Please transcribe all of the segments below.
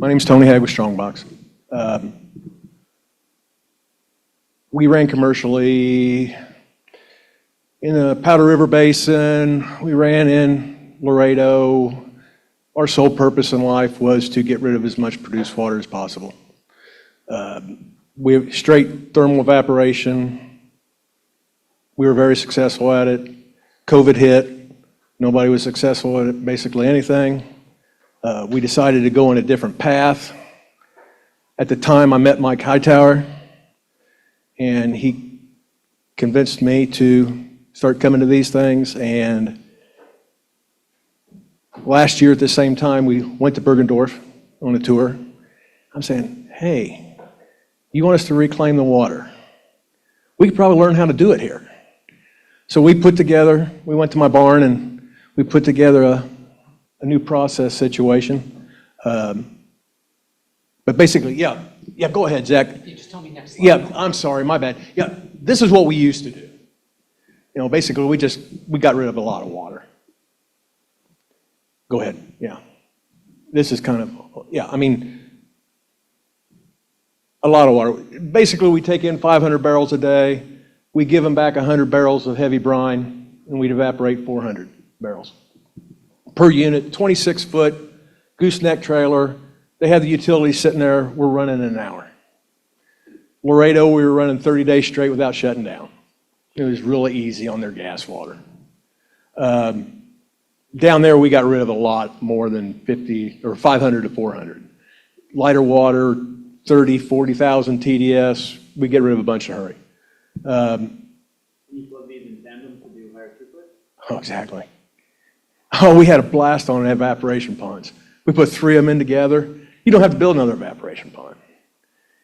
My name's Tony Hagg with Strongbox. We ran commercially in the Powder River Basin. We ran in Laredo. Our sole purpose in life was to get rid of as much produced water as possible. We have straight thermal evaporation. We were very successful at it. COVID hit. Nobody was successful at basically anything. We decided to go in a different path. At the time, I met Mike Hightower, and he convinced me to start coming to these things. And last year at the same time, we went to Bergendorf on a tour. I'm saying, hey, you want us to reclaim the water? We could probably learn how to do it here. So we went to my barn and we put together a new process situation. But basically, yeah, go ahead, Zach. You just tell me next slide. Yeah, I'm sorry, my bad. Yeah, this is what we used to do. Basically, we got rid of a lot of water. Go ahead, yeah. This is kind of, a lot of water. Basically, we take in 500 barrels a day. We give them back 100 barrels of heavy brine, and we'd evaporate 400 barrels per unit, 26-foot gooseneck trailer. They had the utilities sitting there. We're running in an hour. Laredo, we were running 30 days straight without shutting down. It was really easy on their gas water. Down there, we got rid of a lot more than 50 or 500 to 400. Lighter water, 30, 40,000 TDS. We get rid of a bunch in a hurry. Can you plug these in tandem to do higher throughput? Oh, exactly. Oh, we had a blast on evaporation ponds. We put 3 of them in together. You don't have to build another evaporation pond.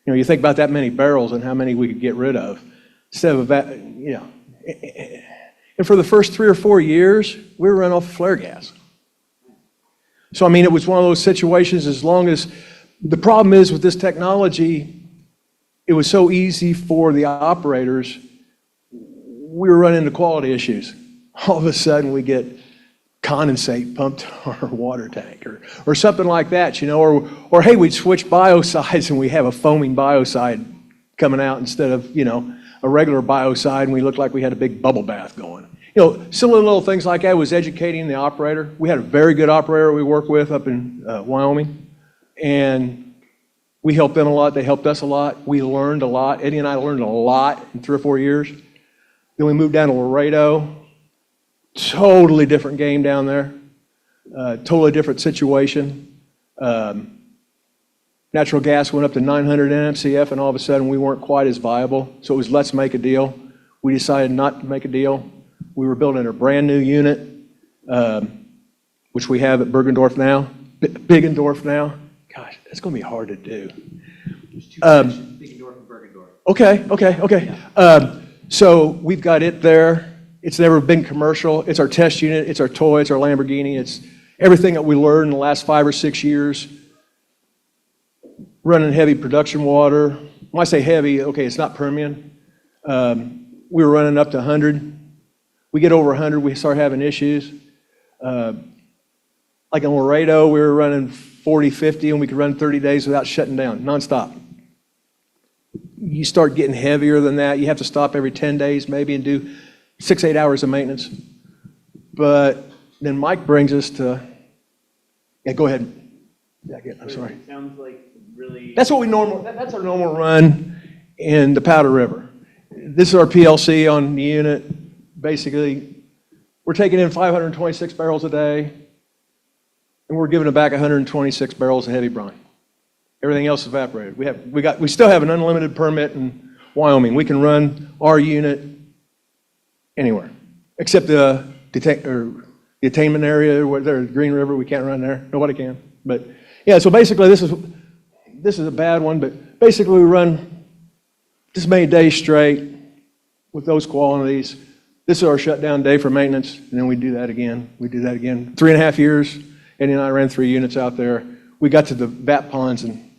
You think about that many barrels and how many we could get rid of. Instead of, and for the first 3 or 4 years, we were running off of flare gas. So, it was one of those situations, as long as, the problem is with this technology, it was so easy for the operators, we were running into quality issues. All of a sudden, we get condensate pumped to our water tank or something like that, or hey, we'd switch biocides and we have a foaming biocide coming out instead of, a regular biocide, and we looked like we had a big bubble bath going. Silly little things like that. Was educating the operator. We had a very good operator we work with up in Wyoming, and we helped them a lot. They helped us a lot. We learned a lot. Eddie and I learned a lot in 3 or 4 years. Then we moved down to Laredo. Totally different game down there. Totally different situation. Natural gas went up to 900 NMCF, and all of a sudden we weren't quite as viable. So it was, let's make a deal. We decided not to make a deal. We were building a brand new unit, which we have at Bergendorf now, Biggendorf now. Gosh, that's going to be hard to do. There's 2 sections, Biggendorf and Bergendorf. Okay. So we've got it there. It's never been commercial. It's our test unit. It's our toy. It's our Lamborghini. It's everything that we learned in the last 5 or 6 years. Running heavy production water. When I say heavy, okay, it's not Permian. We were running up to 100. We get over 100, we start having issues. Like in Laredo, we were running 40, 50, and we could run 30 days without shutting down, nonstop. You start getting heavier than that. You have to stop every 10 days maybe and do 6, 8 hours of maintenance. But then Mike brings us to, yeah, go ahead. Yeah, I'm sorry. It sounds like really... That's our normal run in the Powder River. This is our PLC on the unit. Basically, we're taking in 526 barrels a day, and we're giving it back 126 barrels of heavy brine. Everything else evaporated. We still have an unlimited permit in Wyoming. We can run our unit anywhere, except the attainment area where there's Green River. We can't run there. Nobody can. But yeah, so basically this is a bad one, but basically we run this many days straight with those quantities. This is our shutdown day for maintenance, and then we do that again. 3.5 years, Eddie and I ran 3 units out there. We got to the vat ponds, and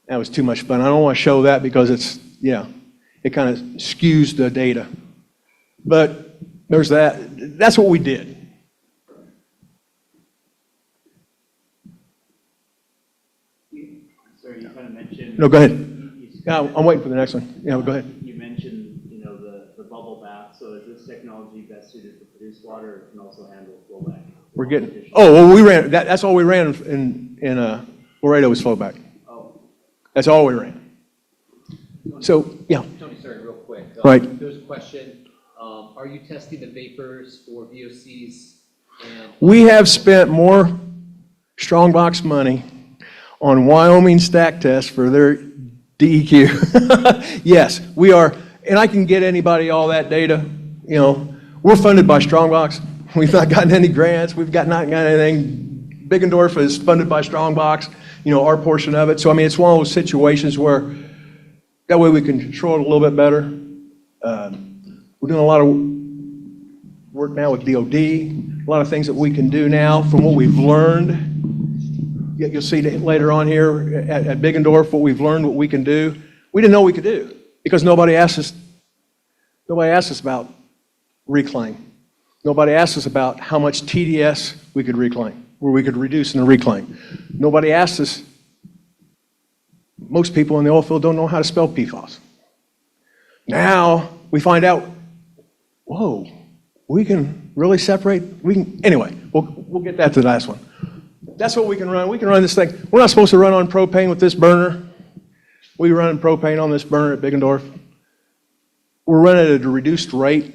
that was too much fun. I don't want to show that because it kind of skews the data. But there's that. That's what we did. Sir, you kind of mentioned. No, go ahead. You Yeah, I'm waiting for the next one. Yeah, go ahead. You mentioned, the bubble bath. So is this technology best suited for produced water, or it can also handle flowback? We're getting, well, we ran, that's all we ran in Laredo was flowback. Oh, That's all we ran. So, yeah, Tony, sorry, real quick. Right. There's a question. Are you testing the vapors for VOCs? And we have spent more Strongbox money on Wyoming stack tests for their DEQ. Yes, we are, and I can get anybody all that data. We're funded by Strongbox. We've not gotten any grants. We've not gotten anything. Biggendorf is funded by Strongbox, our portion of it. So, it's one of those situations where that way we can control it a little bit better. We're doing a lot of work now with DOD, a lot of things that we can do now from what we've learned. You'll see later on here at Biggendorf what we've learned, what we can do. We didn't know we could do because nobody asked us about reclaim. Nobody asked us about how much TDS we could reclaim, or we could reduce in the reclaim. Nobody asked us, most people in the oil field don't know how to spell PFAS. Now we find out, whoa, we can really separate, anyway, we'll get that to the last one. That's what we can run. We can run this thing. We're not supposed to run on propane with this burner. We run propane on this burner at Biggendorf. We're running at a reduced rate,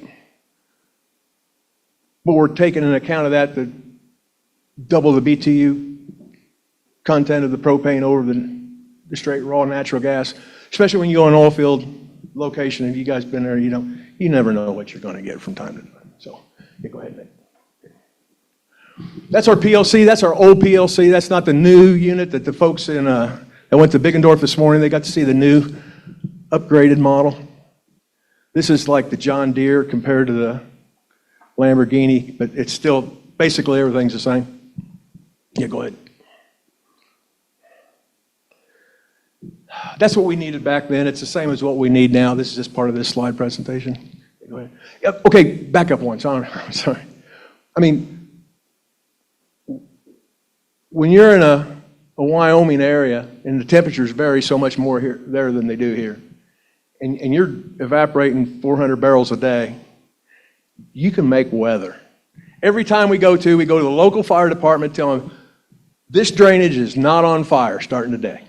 but we're taking into account of that to double the BTU content of the propane over the straight raw natural gas, especially when you go in an oil field location. If you guys been there, you never know what you're going to get from time to time. So, yeah, go ahead, Nick. That's our PLC. That's our old PLC. That's not the new unit that the folks that went to Biggendorf this morning, they got to see the new upgraded model. This is like the John Deere compared to the Lamborghini, but it's still, basically everything's the same. Yeah, go ahead. That's what we needed back then. It's the same as what we need now. This is just part of this slide presentation. Go ahead. Yep. Okay, back up one. Sorry. When you're in a Wyoming area and the temperatures vary so much more there than they do here, and you're evaporating 400 barrels a day, you can make weather. Every time we go to the local fire department, tell them this drainage is not on fire starting today.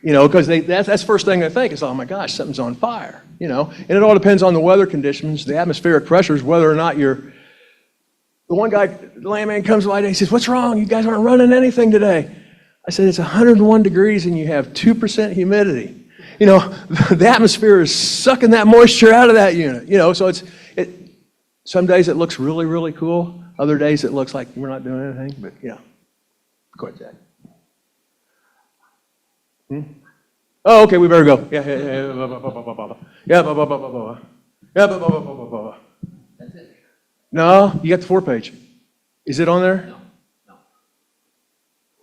Because that's the first thing they think is, oh my gosh, something's on fire. And it all depends on the weather conditions, the atmospheric pressures, whether or not the one guy, the landman comes by and he says, what's wrong? You guys aren't running anything today. I said, it's 101 degrees and you have 2% humidity. The atmosphere is sucking that moisture out of that unit. So some days it looks really, really cool. Other days it looks like we're not doing anything, but Go ahead, Jack. Oh, okay, we better go. Yeah. that's it. No, you got the 4-page. Is it on there? No.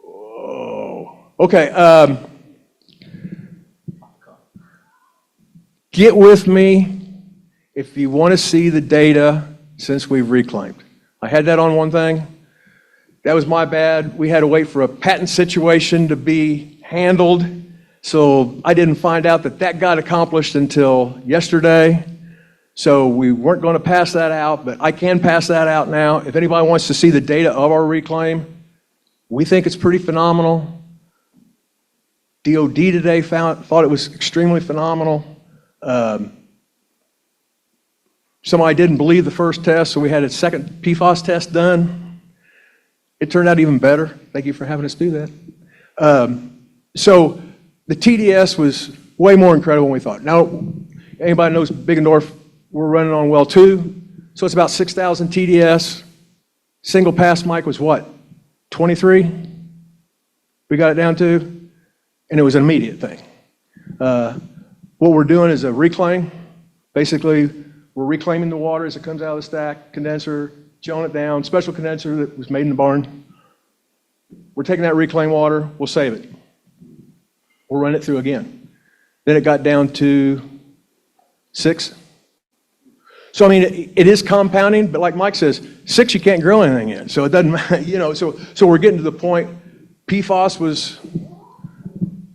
Oh, okay. Get with me if you want to see the data since we've reclaimed. I had that on one thing. That was my bad. We had to wait for a patent situation to be handled. So I didn't find out that got accomplished until yesterday. So we weren't going to pass that out, but I can pass that out now. If anybody wants to see the data of our reclaim, we think it's pretty phenomenal. DOD today thought it was extremely phenomenal. Somebody didn't believe the first test, so we had a second PFAS test done. It turned out even better. Thank you for having us do that. So the TDS was way more incredible than we thought. Now, anybody knows Biggendorf, we're running on well 2, so it's about 6,000 TDS. Single pass mic was what? 23? We got it down to, and it was an immediate thing. What we're doing is a reclaim. Basically, we're reclaiming the water as it comes out of the stack, condenser, chilling it down, special condenser that was made in the barn. We're taking that reclaimed water, we'll save it. We'll run it through again. Then it got down to 6. So, I mean, it is compounding, but like Mike says, 6 you can't grow anything in. So it doesn't matter, so we're getting to the point, PFAS was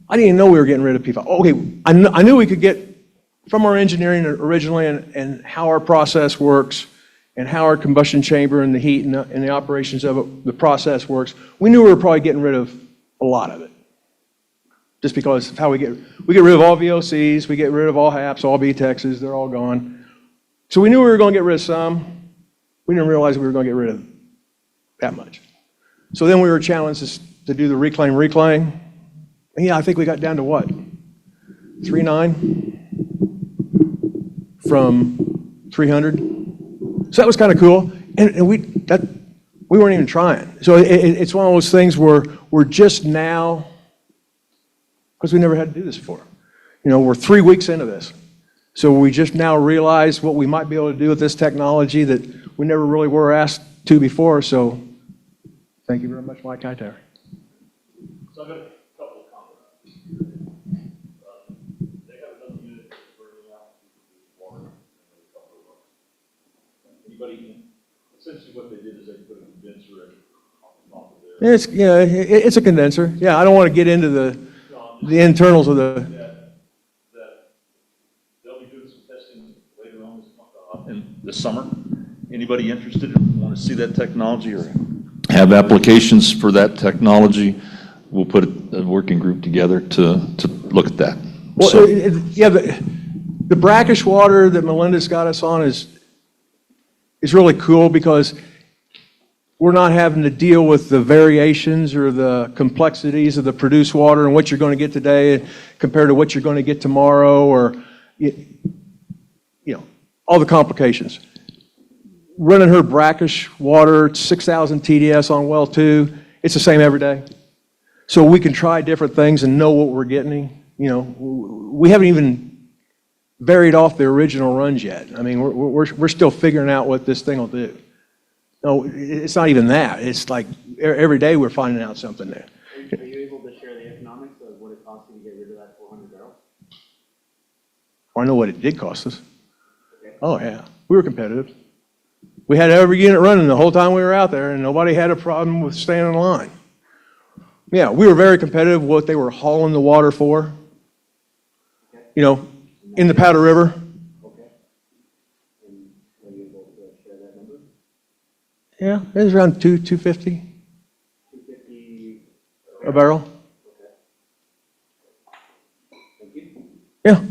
I didn't even know we were getting rid of PFAS. Okay, I knew we could get, from our engineering originally and how our process works and how our combustion chamber and the heat and the operations of it, the process works, we knew we were probably getting rid of a lot of it. Just because of how we get rid of all VOCs, we get rid of all HAPs, all BTEXs, they're all gone. So we knew we were going to get rid of some. We didn't realize we were going to get rid of that much. So then we were challenged to do the reclaim. And yeah, I think we got down to what? 3.9 from 300. So that was kind of cool. And we weren't even trying. So it's one of those things where we're just now, because we never had to do this before. You know, we're 3 weeks into this. So we just now realize what we might be able to do with this technology that we never really were asked to before. So thank you very much, Mike Hightower. So I've got a couple of comments. They have another unit that's burning out water and a couple of them. Anybody, essentially what they did is they put a condenser on top of there. It's a condenser. Yeah, I don't want to get into the internals of the. That they'll be doing some testing later on in the summer. Anybody interested and want to see that technology or have applications for that technology? We'll put a working group together to look at that. Well, So- the brackish water that Melinda's got us on is really cool because we're not having to deal with the variations or the complexities of the produced water and what you're going to get today compared to what you're going to get tomorrow, or all the complications. Running her brackish water, 6,000 TDS on well 2, it's the same every day. So we can try different things and know what we're getting. You know, we haven't even varied off the original runs yet. I mean, we're still figuring out what this thing will do. No, it's not even that. It's like every day we're finding out something there. Are you able to share the economics of what it costs you to get rid of that 400 barrels? I know what it did cost us. Okay. Oh, yeah. We were competitive. We had every unit running the whole time we were out there, and nobody had a problem with staying in line. Yeah, we were very competitive with what they were hauling the water for, in the Powder River. Okay. And are you able to share that number? Yeah, it was around 250 250 a barrel. Okay. Thank you. Yeah.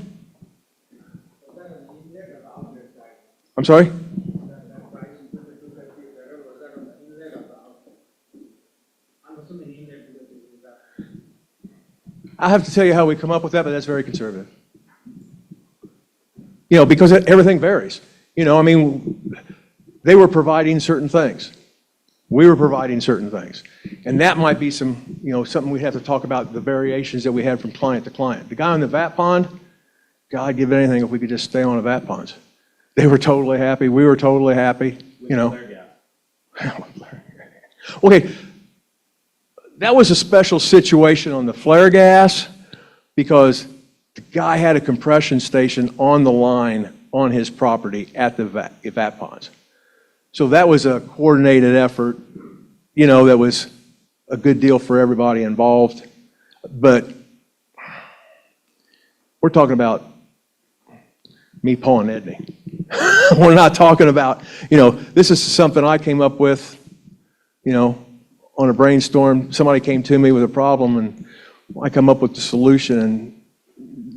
I'm sorry? I have to tell you how we come up with that, but that's very conservative. Because everything varies. I mean, they were providing certain things. We were providing certain things. And that might be something we have to talk about, the variations that we had from client to client. The guy on the vat pond, God, I'd give anything if we could just stay on the vat ponds. They were totally happy. We were totally happy, Flare gas. Okay, that was a special situation on the flare gas because the guy had a compression station on the line on his property at the vat ponds. So that was a coordinated effort, that was a good deal for everybody involved. But we're talking about me, Paul, and Edney. We're not talking about, this is something I came up with, on a brainstorm. Somebody came to me with a problem, and I come up with the solution, and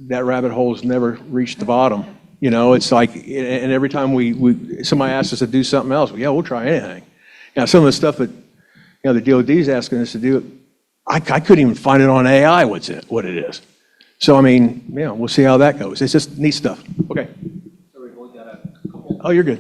that rabbit hole's never reached the bottom. It's like, and every time somebody asks us to do something else, we'll try anything. Now, some of the stuff that, the DOD's asking us to do, I couldn't even find it on AI what it is. So, I mean, we'll see how that goes. It's just neat stuff. Okay. So we've only got a couple. Oh, you're good.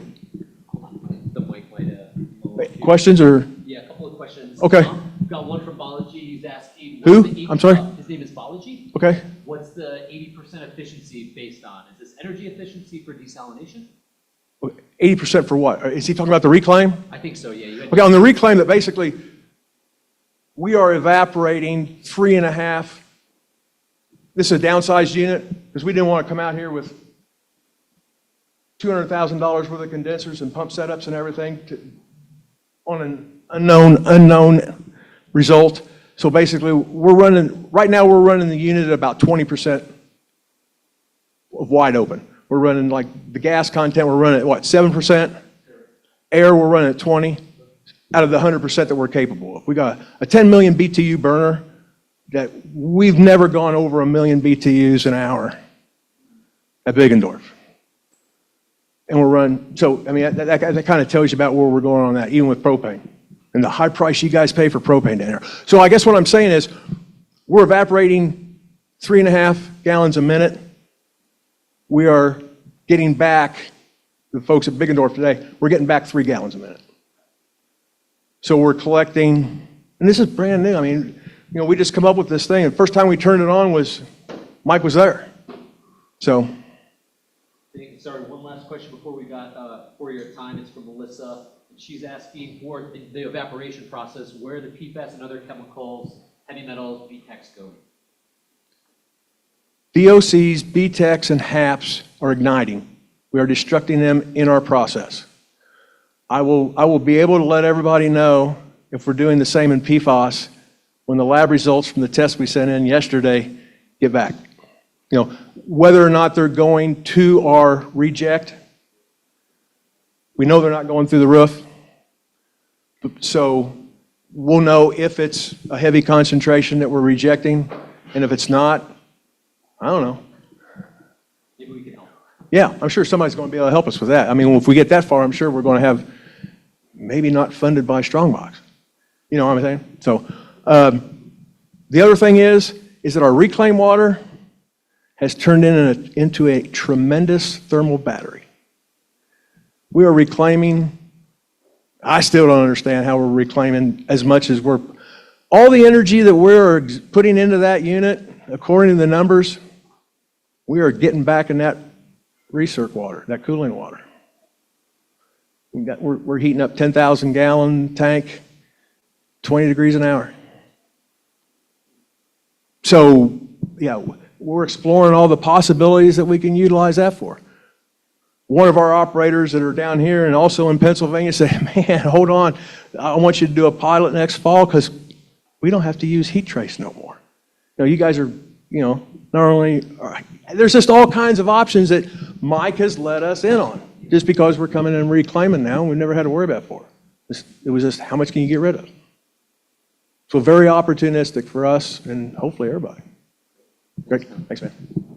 The mic might. Questions or? Yeah, a couple of questions. Okay. Got one from Balaji. He's asking. Who? what's the I'm sorry? His name is Balaji. Okay. What's the 80% efficiency based on? Is this energy efficiency for desalination? 80% for what? Is he talking about the reclaim? I think so, yeah. Okay, on the reclaim, that basically we are evaporating 3.5. This is a downsized unit because we didn't want to come out here with $200,000 worth of condensers and pump setups and everything on an unknown result. So basically, right now we're running the unit at about 20% of wide open. We're running like the gas content, we're running at what, 7%? Air, we're running at 20 out of the 100% that we're capable of. We got a 10 million BTU burner that we've never gone over 1 million BTUs an hour at Biggendorf. And we're running, so I mean, that kind of tells you about where we're going on that, even with propane. And the high price you guys pay for propane down here. So I guess what I'm saying is, we're evaporating 3.5 gallons a minute. We are getting back, the folks at Biggendorf today, we're getting back 3 gallons a minute. So we're collecting, and this is brand new. I mean, you know, we just come up with this thing. The first time we turned it on was, Mike was there. So. Sorry, one last question before we got, for your time. It's from Melissa. She's asking for the evaporation process, where the PFAS and other chemicals, heavy metals, BTEX go. VOCs, BTEX, and HAPs are igniting. We are destructing them in our process. I will be able to let everybody know if we're doing the same in PFAS when the lab results from the test we sent in yesterday get back. You know, whether or not they're going to our reject, we know they're not going through the roof. So we'll know if it's a heavy concentration that we're rejecting, and if it's not, I don't know. Maybe we can help. Yeah, I'm sure somebody's going to be able to help us with that. I mean, if we get that far, I'm sure we're going to have, maybe not funded by Strongbox. You know what I'm saying? So the other thing is that our reclaimed water has turned into a tremendous thermal battery. We are reclaiming, I still don't understand how we're reclaiming as much as all the energy that we're putting into that unit, according to the numbers, we are getting back in that recirc water, that cooling water. We're heating up 10,000 gallon tank, 20 degrees an hour. So, yeah, we're exploring all the possibilities that we can utilize that for. One of our operators that are down here and also in Pennsylvania said, man, hold on, I want you to do a pilot next fall because we don't have to use heat trace no more. You know, you guys are, you know, not only, there's just all kinds of options that Mike has let us in on just because we're coming in and reclaiming now and we've never had to worry about it before. It was just, how much can you get rid of? So very opportunistic for us and hopefully everybody. Great, thanks man.